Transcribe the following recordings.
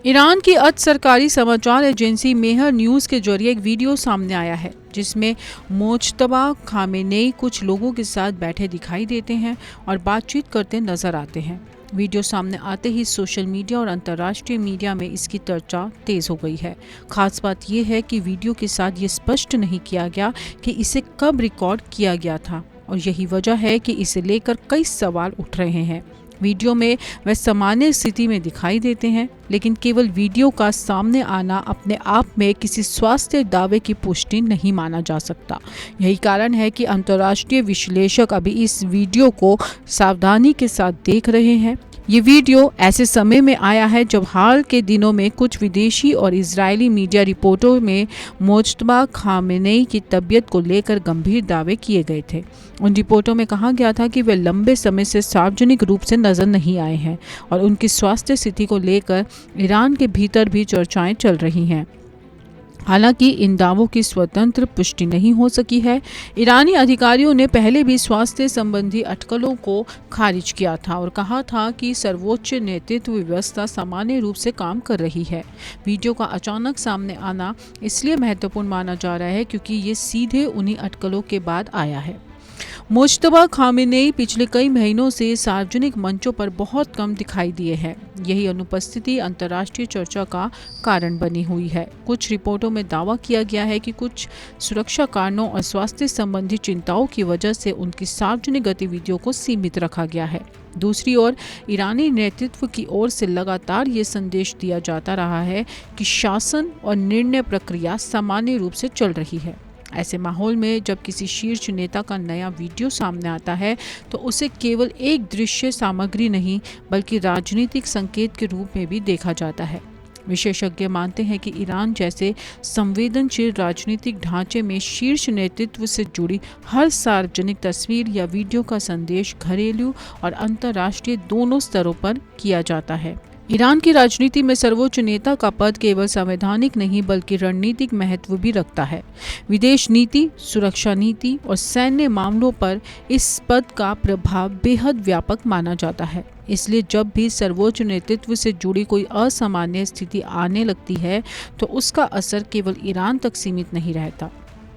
Iran की अर्ध सरकारी समाचार एजेंसी मेहर न्यूज़ के जरिए एक वीडियो सामने आया है जिसमें मुज्तबा खामेनेई कुछ लोगों के साथ बैठे दिखाई देते हैं और बातचीत करते नजर आते हैं। वीडियो सामने आते ही सोशल मीडिया और अंतर्राष्ट्रीय मीडिया में इसकी चर्चा तेज हो गई है। खास बात यह है कि वीडियो के साथ ये स्पष्ट नहीं किया गया कि इसे कब रिकॉर्ड किया गया था और यही वजह है कि इसे लेकर कई सवाल उठ रहे हैं। वीडियो में वह सामान्य स्थिति में दिखाई देते हैं, लेकिन केवल वीडियो का सामने आना अपने आप में किसी स्वास्थ्य दावे की पुष्टि नहीं माना जा सकता। यही कारण है कि अंतर्राष्ट्रीय विश्लेषक अभी इस वीडियो को सावधानी के साथ देख रहे हैं। ये वीडियो ऐसे समय में आया है जब हाल के दिनों में कुछ विदेशी और इजरायली मीडिया रिपोर्टों में मुज्तबा खामेनेई की तबीयत को लेकर गंभीर दावे किए गए थे। उन रिपोर्टों में कहा गया था कि वे लंबे समय से सार्वजनिक रूप से नजर नहीं आए हैं और उनकी स्वास्थ्य स्थिति को लेकर ईरान के भीतर भी चर्चाएं चल रही हैं। हालांकि इन दावों की स्वतंत्र पुष्टि नहीं हो सकी है। ईरानी अधिकारियों ने पहले भी स्वास्थ्य संबंधी अटकलों को खारिज किया था और कहा था कि सर्वोच्च नेतृत्व व्यवस्था सामान्य रूप से काम कर रही है। वीडियो का अचानक सामने आना इसलिए महत्वपूर्ण माना जा रहा है क्योंकि ये सीधे उन्हीं अटकलों के बाद आया है। मुज्तबा खामेनेई पिछले कई महीनों से सार्वजनिक मंचों पर बहुत कम दिखाई दिए हैं। यही अनुपस्थिति अंतर्राष्ट्रीय चर्चा का कारण बनी हुई है। कुछ रिपोर्टों में दावा किया गया है कि कुछ सुरक्षा कारणों और स्वास्थ्य संबंधी चिंताओं की वजह से उनकी सार्वजनिक गतिविधियों को सीमित रखा गया है। दूसरी ओर ईरानी नेतृत्व की ओर से लगातार ये संदेश दिया जाता रहा है कि शासन और निर्णय प्रक्रिया सामान्य रूप से चल रही है। ऐसे माहौल में जब किसी शीर्ष नेता का नया वीडियो सामने आता है तो उसे केवल एक दृश्य सामग्री नहीं बल्कि राजनीतिक संकेत के रूप में भी देखा जाता है। विशेषज्ञ मानते हैं कि ईरान जैसे संवेदनशील राजनीतिक ढांचे में शीर्ष नेतृत्व से जुड़ी हर सार्वजनिक तस्वीर या वीडियो का संदेश घरेलू और अंतर्राष्ट्रीय दोनों स्तरों पर किया जाता है। ईरान की राजनीति में सर्वोच्च नेता का पद केवल संवैधानिक नहीं बल्कि रणनीतिक महत्व भी रखता है। विदेश नीति, सुरक्षा नीति और सैन्य मामलों पर इस पद का प्रभाव बेहद व्यापक माना जाता है। इसलिए जब भी सर्वोच्च नेतृत्व से जुड़ी कोई असामान्य स्थिति आने लगती है तो उसका असर केवल ईरान तक सीमित नहीं रहता।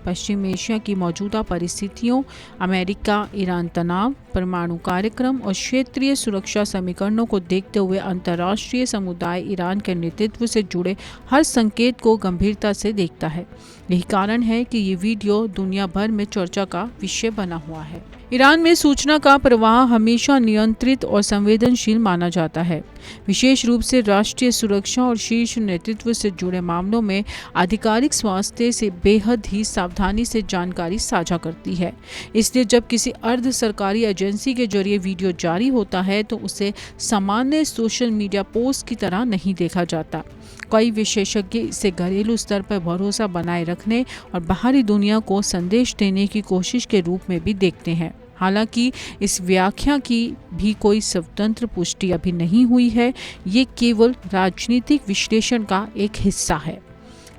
पश्चिम एशिया की मौजूदा परिस्थितियों, अमेरिका ईरान तनाव, परमाणु कार्यक्रम और क्षेत्रीय सुरक्षा समीकरणों को देखते हुए अंतर्राष्ट्रीय समुदाय ईरान के नेतृत्व से जुड़े हर संकेत को गंभीरता से देखता है। यही कारण है कि ये वीडियो दुनिया भर में चर्चा का विषय बना हुआ है। ईरान में सूचना का प्रवाह हमेशा नियंत्रित और संवेदनशील माना जाता है। विशेष रूप से राष्ट्रीय सुरक्षा और शीर्ष नेतृत्व से जुड़े मामलों में आधिकारिक स्वास्थ्य से बेहद ही सावधानी से जानकारी साझा करती है। इसलिए जब किसी अर्ध सरकारी एजेंसी के जरिए वीडियो जारी होता है तो उसे सामान्य सोशल मीडिया पोस्ट की तरह नहीं देखा जाता। कई विशेषज्ञ इसे घरेलू स्तर पर भरोसा बनाए रखने और बाहरी दुनिया को संदेश देने की कोशिश के रूप में भी देखते हैं। हालांकि इस व्याख्या की भी कोई स्वतंत्र पुष्टि अभी नहीं हुई है। ये केवल राजनीतिक विश्लेषण का एक हिस्सा है।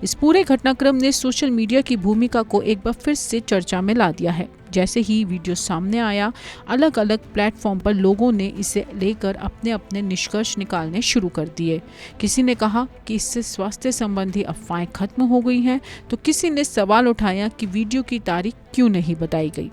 इस पूरे घटनाक्रम ने सोशल मीडिया की भूमिका को एक बार फिर से चर्चा में ला दिया है। जैसे ही वीडियो सामने आया, अलग अलग प्लेटफॉर्म पर लोगों ने इसे लेकर अपने अपने निष्कर्ष निकालने शुरू कर दिए। किसी ने कहा कि इससे स्वास्थ्य संबंधी अफवाहें खत्म हो गई हैं, तो किसी ने सवाल उठाया कि वीडियो की तारीख क्यों नहीं बताई गई।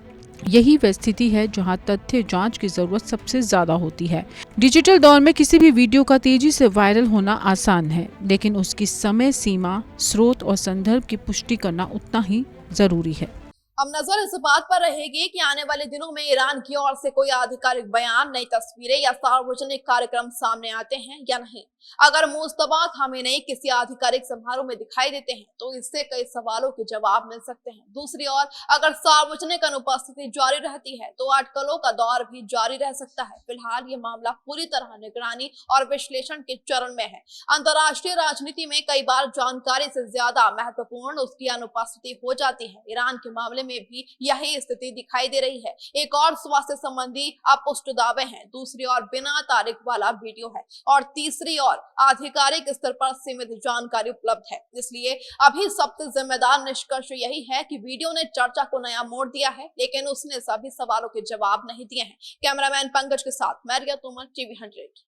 यही वह स्थिति है जहां तथ्य जांच की जरूरत सबसे ज्यादा होती है। डिजिटल दौर में किसी भी वीडियो का तेजी से वायरल होना आसान है, लेकिन उसकी समय सीमा, स्रोत और संदर्भ की पुष्टि करना उतना ही जरूरी है। अब नजर इस बात पर रहेगी कि आने वाले दिनों में ईरान की ओर से कोई आधिकारिक बयान, नई तस्वीरें या सार्वजनिक कार्यक्रम सामने आते हैं या नहीं। अगर मुज्तबा खामेनेई किसी आधिकारिक समारोह में दिखाई देते हैं तो इससे कई सवालों के जवाब मिल सकते हैं। दूसरी ओर अगर सार्वजनिक अनुपस्थिति जारी रहती है तो अटकलों का दौर भी जारी रह सकता है। फिलहाल ये मामला पूरी तरह निगरानी और विश्लेषण के चरण में है। अंतर्राष्ट्रीय राजनीति में कई बार जानकारी से ज्यादा महत्वपूर्ण उसकी अनुपस्थिति हो जाती है। ईरान के मामले में भी यही स्थिति दिखाई दे रही है। एक और स्वास्थ्य संबंधी अपुष्ट दावे हैं, दूसरी ओर बिना तारीख वाला वीडियो है और तीसरी ओर आधिकारिक स्तर पर सीमित जानकारी उपलब्ध है। इसलिए अभी सबसे जिम्मेदार निष्कर्ष यही है कि वीडियो ने चर्चा को नया मोड़ दिया है, लेकिन उसने सभी सवालों के जवाब नहीं दिए हैं। कैमरामैन पंकज के साथ मैं रिया तोमर, टीवी 100।